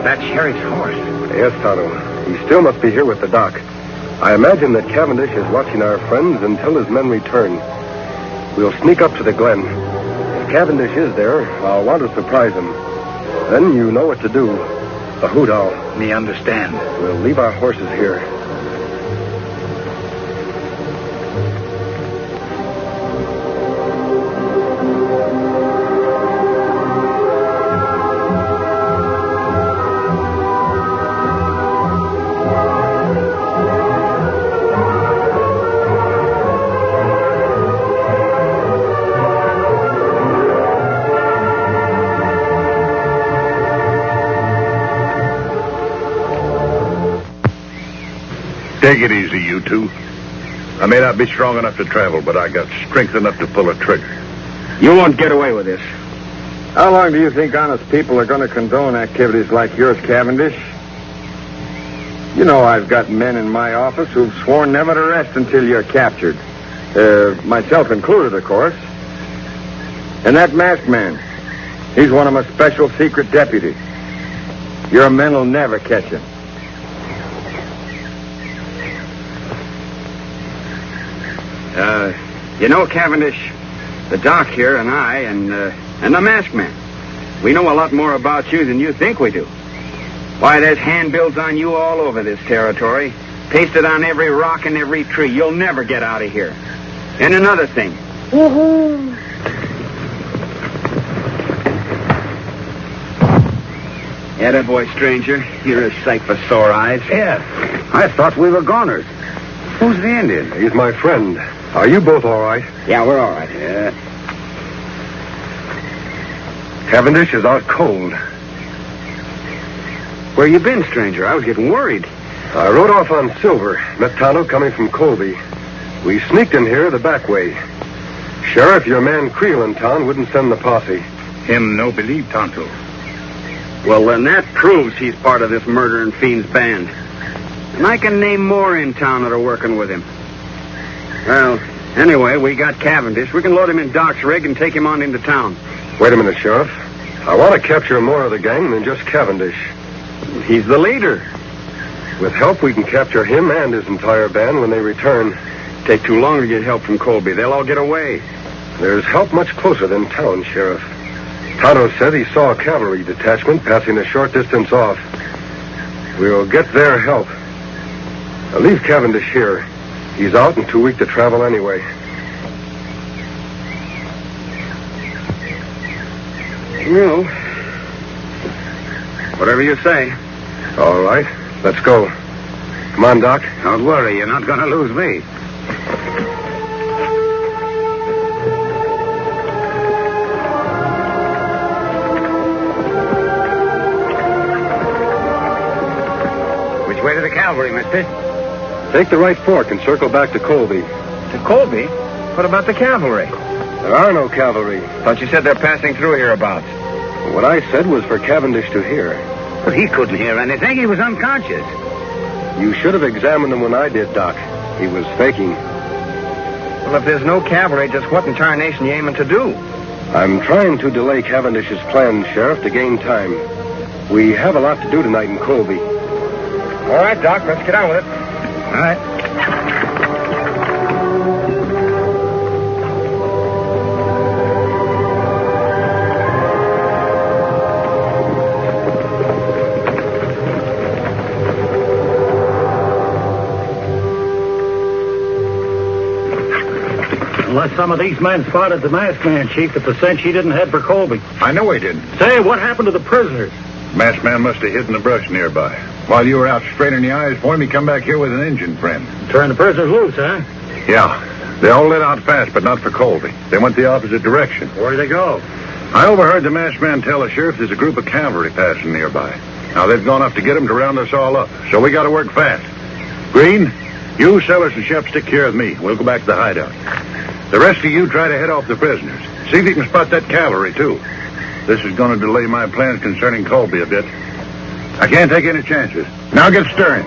That Sheriff's horse. Yes, Tonto. He still must be here with the doc. I imagine that Cavendish is watching our friends until his men return. We'll sneak up to the glen. If Cavendish is there, I'll want to surprise him. Then you know what to do. A hoot owl. Me understand. We'll leave our horses here. Take it easy, you two. I may not be strong enough to travel, but I got strength enough to pull a trigger. You won't get away with this. How long do you think honest people are going to condone activities like yours, Cavendish? You know I've got men in my office who've sworn never to rest until you're captured. Myself included, of course. And that masked man, he's one of my special secret deputies. Your men will never catch him. You know, Cavendish, the doc here and I and the masked man, we know a lot more about you than you think we do. Why, there's handbills on you all over this territory, pasted on every rock and every tree. You'll never get out of here. And another thing. Woohoo! Yeah, that boy, stranger. You're a sight for sore eyes. Yes. I thought we were goners. Who's the Indian? He's my friend. Are you both all right? Yeah, we're all right. Yeah. Cavendish is out cold. Where you been, stranger? I was getting worried. I rode off on Silver. Met Tonto coming from Colby. We sneaked in here the back way. Sheriff, your man Creel in town wouldn't send the posse. Him no believe Tonto. Well, then that proves he's part of this murdering fiend's band. And I can name more in town that are working with him. Well, anyway, we got Cavendish. We can load him in Doc's rig and take him on into town. Wait a minute, Sheriff. I want to capture more of the gang than just Cavendish. He's the leader. With help, we can capture him and his entire band when they return. Take too long to get help from Colby. They'll all get away. There's help much closer than town, Sheriff. Tonto said he saw a cavalry detachment passing a short distance off. We'll get their help. Now leave Cavendish here. He's out and too weak to travel anyway. Well, whatever you say. All right, let's go. Come on, Doc. Don't worry, you're not going to lose me. Which way to the cavalry, mister? Take the right fork and circle back to Colby. To Colby? What about the cavalry? There are no cavalry. Thought you said they're passing through hereabouts. What I said was for Cavendish to hear. But he couldn't hear anything. He was unconscious. You should have examined him when I did, Doc. He was faking. Well, if there's no cavalry, just what in tarnation you aiming to do? I'm trying to delay Cavendish's plans, Sheriff, to gain time. We have a lot to do tonight in Colby. All right, Doc, let's get on with it. All right. Let's some of these men spotted the masked man, Chief, at the cinch he didn't head for Colby. I know he didn't. Say, what happened to the prisoners? Masked man must have hid in the brush nearby. While you were out straining the eyes for him, he come back here with an Indian friend. Turned the prisoners loose, huh? Yeah. They all lit out fast, but not for Colby. They went the opposite direction. Where'd they go? I overheard the masked man tell the sheriff there's a group of cavalry passing nearby. Now, they've gone up to get him to round us all up, so we got to work fast. Green, you, Sellers, and Shep stick here with me. We'll go back to the hideout. The rest of you try to head off the prisoners. See if you can spot that cavalry, too. This is going to delay my plans concerning Colby a bit. I can't take any chances. Now get stirring.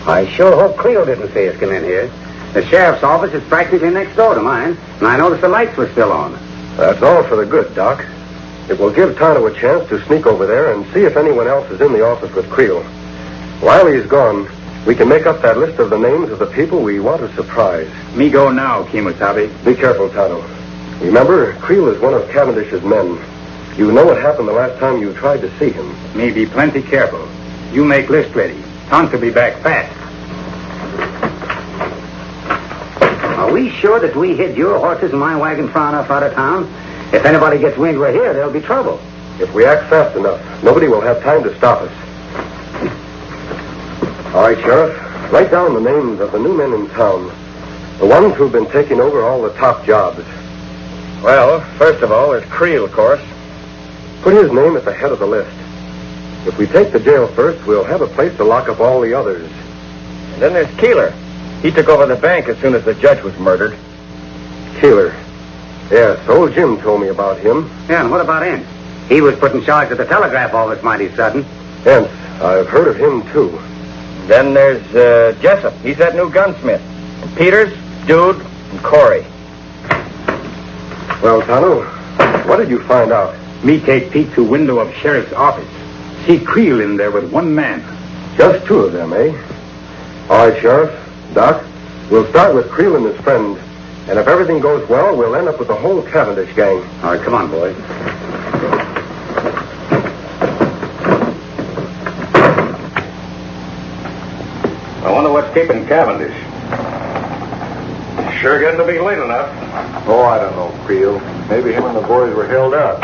I sure hope Creel didn't see us come in here. The sheriff's office is practically next door to mine, and I noticed the lights were still on. That's all for the good, Doc. It will give Tonto a chance to sneak over there and see if anyone else is in the office with Creel. While he's gone, we can make up that list of the names of the people we want to surprise. Me go now, Kemosabe. Be careful, Tonto. Remember, Creel is one of Cavendish's men. You know what happened the last time you tried to see him. Me be plenty careful. You make list ready. Tonto be back fast. Are we sure that we hid your horses and my wagon far enough out of town? If anybody gets wind we're here, there'll be trouble. If we act fast enough, nobody will have time to stop us. All right, Sheriff. Write down the names of the new men in town. The ones who've been taking over all the top jobs. Well, first of all, there's Creel, of course. Put his name at the head of the list. If we take the jail first, we'll have a place to lock up all the others. And then there's Keeler. He took over the bank as soon as the judge was murdered. Keeler. Yes, old Jim told me about him. Yeah, and what about him? He was put in charge of the telegraph office mighty sudden. Yes, I've heard of him, too. Then there's Jessup. He's that new gunsmith. And Peters, Dude, and Corey. Well, Tonto, what did you find out? Me take peek through window of sheriff's office. See Creel in there with one man. Just two of them, eh? All right, Sheriff. Doc, we'll start with Creel and his friend. And if everything goes well, we'll end up with the whole Cavendish gang. All right, come on, boys. I wonder what's keeping Cavendish. Sure getting to be late enough. Oh, I don't know, Creel. Maybe him and the boys were held up.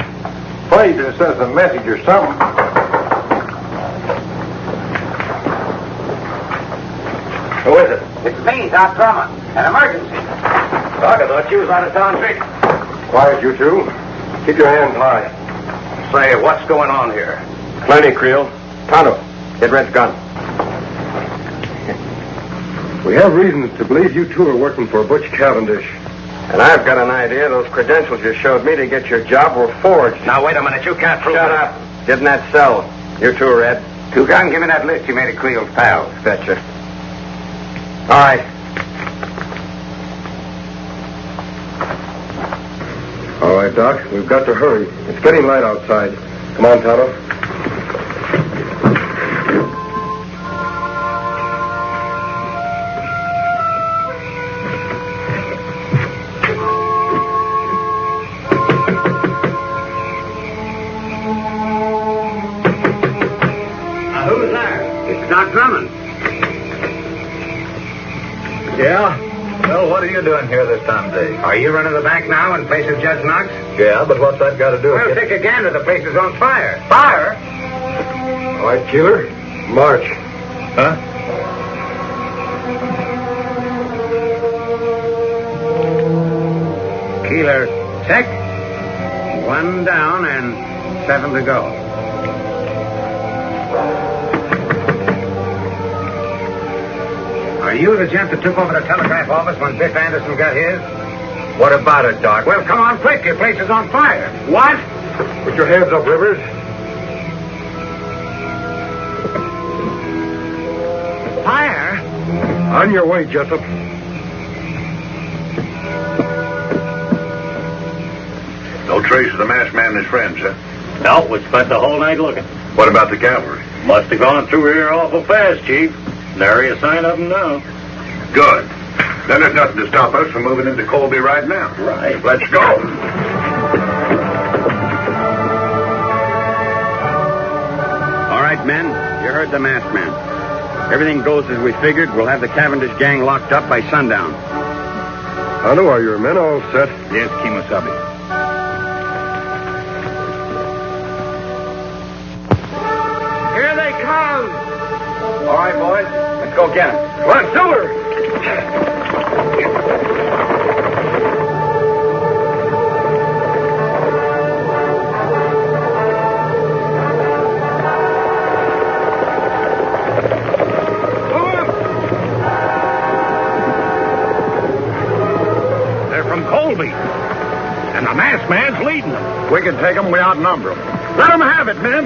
Funny if it says a message or something. Who is it? It's me, Doc Drummond. An emergency. Doc, I thought you was out of town trick. Quiet, you two. Keep your hands high. Say, what's going on here? Plenty, Creel. Tonto, get Red's gun. We have reasons to believe you two are working for Butch Cavendish. And I've got an idea those credentials you showed me to get your job were forged. Now, wait a minute. You can't prove Shut it. up. Get in that cell. You too, Red. Toucan, give me that list you made of Creel's pals. Betcha. All right. All right, Doc. We've got to hurry. It's getting light outside. Come on, Tonto. Who's there? It's Doc Drummond. Yeah? Well, what are you doing here this time of day? Are you running the bank now in place of Judge Knox? Yeah, but what's that got to do with Well, it? take a gander. The place is on fire. Fire? All right, Keeler. March. Huh? Keeler, check. 1 down and 7 to go. Are you the gent that took over the telegraph office when Biff Anderson got his? What about it, Doc? Well, come on quick. Your place is on fire. What? Put your hands up, Rivers. Fire? On your way, Jessup. No trace of the masked man and his friends, huh? No, we spent the whole night looking. What about the cavalry? Must have gone through here awful fast, Chief. Nary a sign of them now. Good. Then there's nothing to stop us from moving into Colby right now. Right. Let's go. right, men. You heard the masked man. Everything goes as we figured. We'll have the Cavendish gang locked up by sundown. Anu, are your men all set? Yes, Kimosabe. Here they come! All right, boys. Let's go get them. Come on, Silver! And the masked man's leading them. We can take them, we outnumber them. Let them have it, men.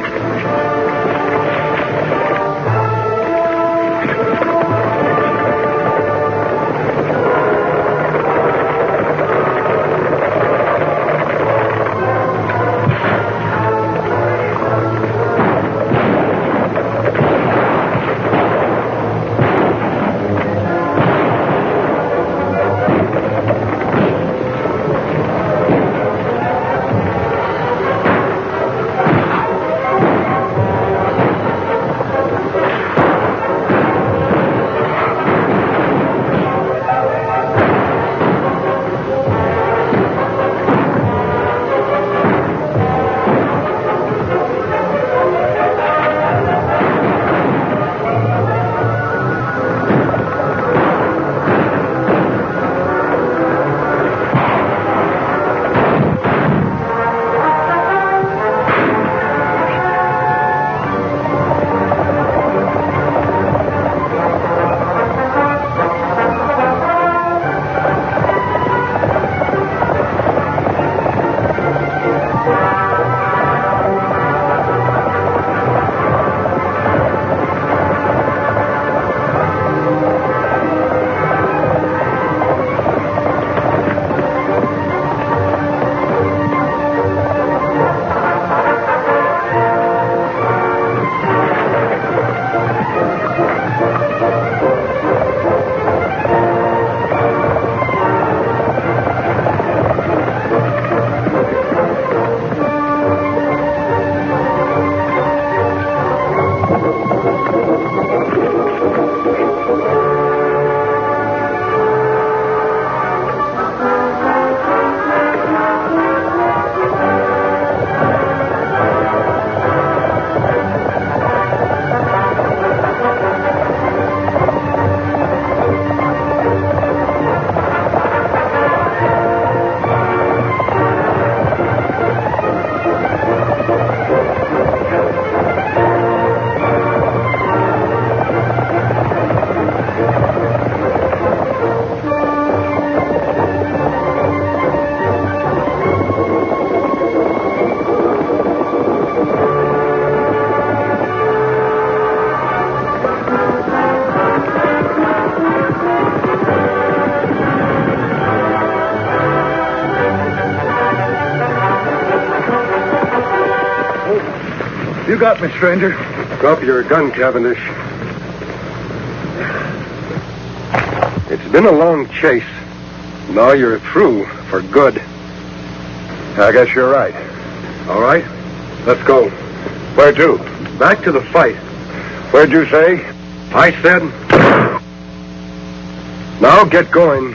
You got me, stranger. Drop your gun, Cavendish. It's been a long chase. Now you're through for good. I guess you're right. All right, let's go. Where to? Back to the fight. Where'd you say? I said... Now get going.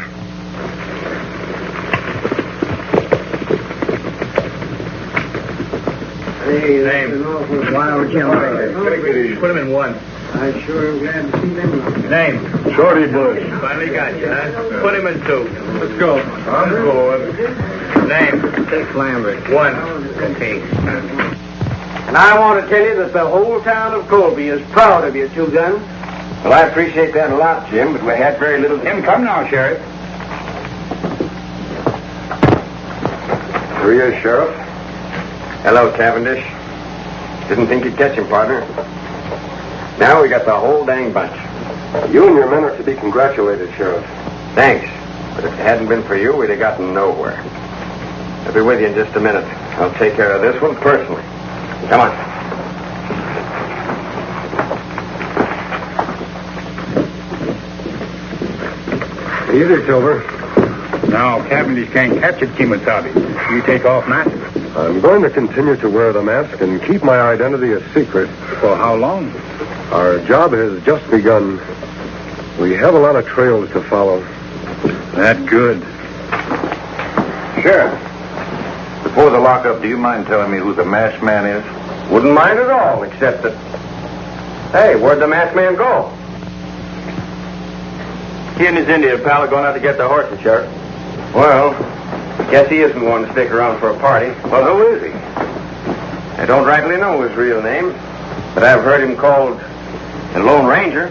Hey, that's an awful wild generator. Put him in one. I sure am glad to see them. Name? Shorty Bush. Finally got you, huh? Put him in two. Let's go. I'm going. Name? Dick Lambert. One. Okay. And I want to tell you that the whole town of Colby is proud of you, Two Gun. Well, I appreciate that a lot, Jim, but we had very little... Jim, come now, Sheriff. Here he is, Sheriff. Hello, Cavendish. Didn't think you'd catch him, partner. Now we got the whole dang bunch. You and your men are to be congratulated, Sheriff. Thanks. But if it hadn't been for you, we'd have gotten nowhere. I'll be with you in just a minute. I'll take care of this one personally. Come on. Easy, Silver. Now, Cavendish can't capture Kimosabe. You take off, Matt. I'm going to continue to wear the mask and keep my identity a secret. For how long? Our job has just begun. We have a lot of trails to follow. That good. Sheriff, before the lockup, do you mind telling me who the masked man is? Wouldn't mind at all, except that... Hey, where'd the masked man go? He and his Indian pal are going out to get the horses, Sheriff. Well, guess he isn't one to stick around for a party. Well, who is he? I don't rightly know his real name, but I've heard him called the Lone Ranger.